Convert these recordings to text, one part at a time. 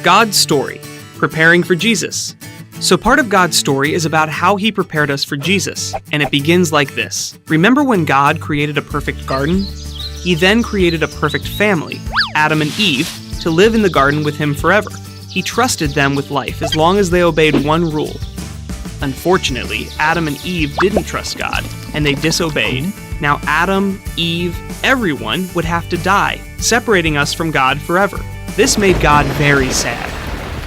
God's story, preparing for Jesus. So part of God's story is about how he prepared us for Jesus, and it begins like this. Remember when God created a perfect garden? He then created a perfect family, Adam and Eve, to live in the garden with him forever. He trusted them with life as long as they obeyed one rule. Unfortunately, Adam and Eve didn't trust God, and they disobeyed. Now Adam, Eve, everyone would have to die, separating us from God forever. This made God very sad.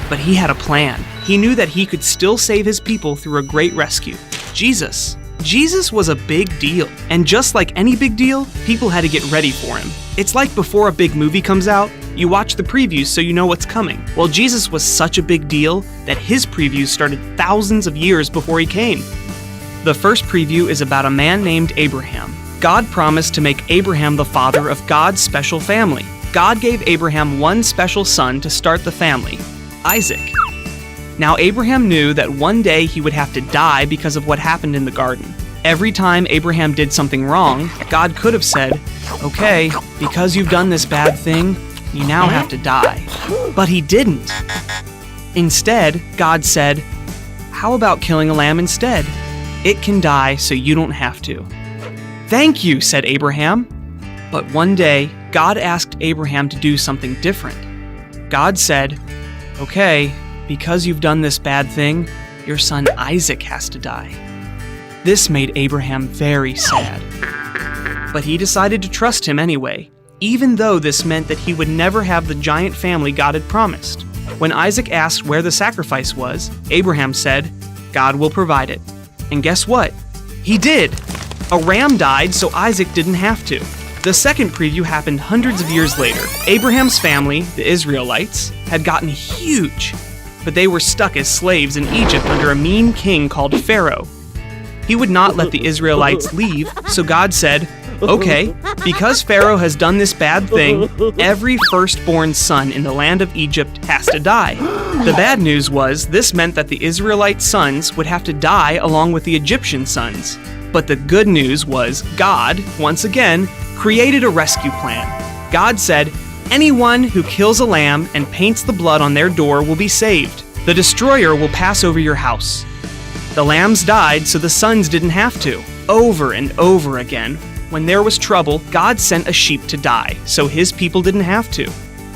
But he had a plan. He knew that he could still save his people through a great rescue. Jesus. Jesus was a big deal. And just like any big deal, people had to get ready for him. It's like before a big movie comes out, you watch the previews so you know what's coming. Well, Jesus was such a big deal that his previews started thousands of years before he came. The first preview is about a man named Abraham. God promised to make Abraham the father of God's special family. God gave Abraham one special son to start the family, Isaac. Now Abraham knew that one day he would have to die because of what happened in the garden. Every time Abraham did something wrong, God could have said, "Okay, because you've done this bad thing, you now have to die." But he didn't. Instead, God said, "How about killing a lamb instead? It can die so you don't have to." "Thank you," said Abraham. But one day, God asked Abraham to do something different. God said, "Okay, because you've done this bad thing, your son Isaac has to die." This made Abraham very sad. But he decided to trust him anyway, even though this meant that he would never have the giant family God had promised. When Isaac asked where the sacrifice was, Abraham said, "God will provide it." And guess what? He did! A ram died so Isaac didn't have to. The second preview happened hundreds of years later. Abraham's family, the Israelites, had gotten huge, but they were stuck as slaves in Egypt under a mean king called Pharaoh. He would not let the Israelites leave, so God said, "Okay, because Pharaoh has done this bad thing, every firstborn son in the land of Egypt has to die." The bad news was this meant that the Israelite sons would have to die along with the Egyptian sons. But the good news was God, once again, created a rescue plan. God said, "Anyone who kills a lamb and paints the blood on their door will be saved. The destroyer will pass over your house." The lambs died so the sons didn't have to. Over and over again, when there was trouble, God sent a sheep to die so his people didn't have to.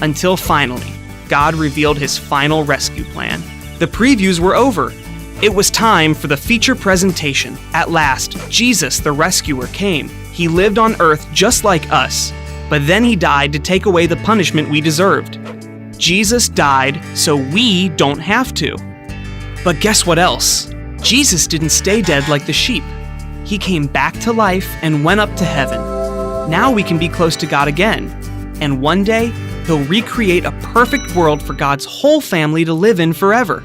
Until finally, God revealed his final rescue plan. The previews were over. It was time for the feature presentation. At last, Jesus, the rescuer, came. He lived on earth just like us, but then he died to take away the punishment we deserved. Jesus died so we don't have to. But guess what else? Jesus didn't stay dead like the sheep. He came back to life and went up to heaven. Now we can be close to God again. And one day, he'll recreate a perfect world for God's whole family to live in forever.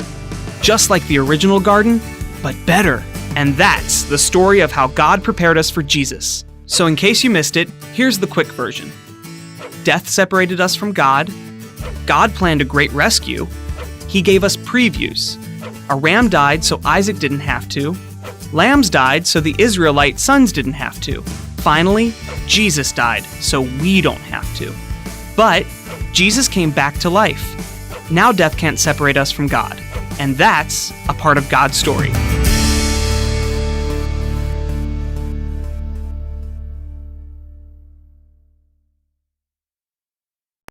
Just like the original garden, but better. And that's the story of how God prepared us for Jesus. So in case you missed it, here's the quick version. Death separated us from God. God planned a great rescue. He gave us previews. A ram died so Isaac didn't have to. Lambs died so the Israelite sons didn't have to. Finally, Jesus died so we don't have to. But Jesus came back to life. Now death can't separate us from God. And that's a part of God's story.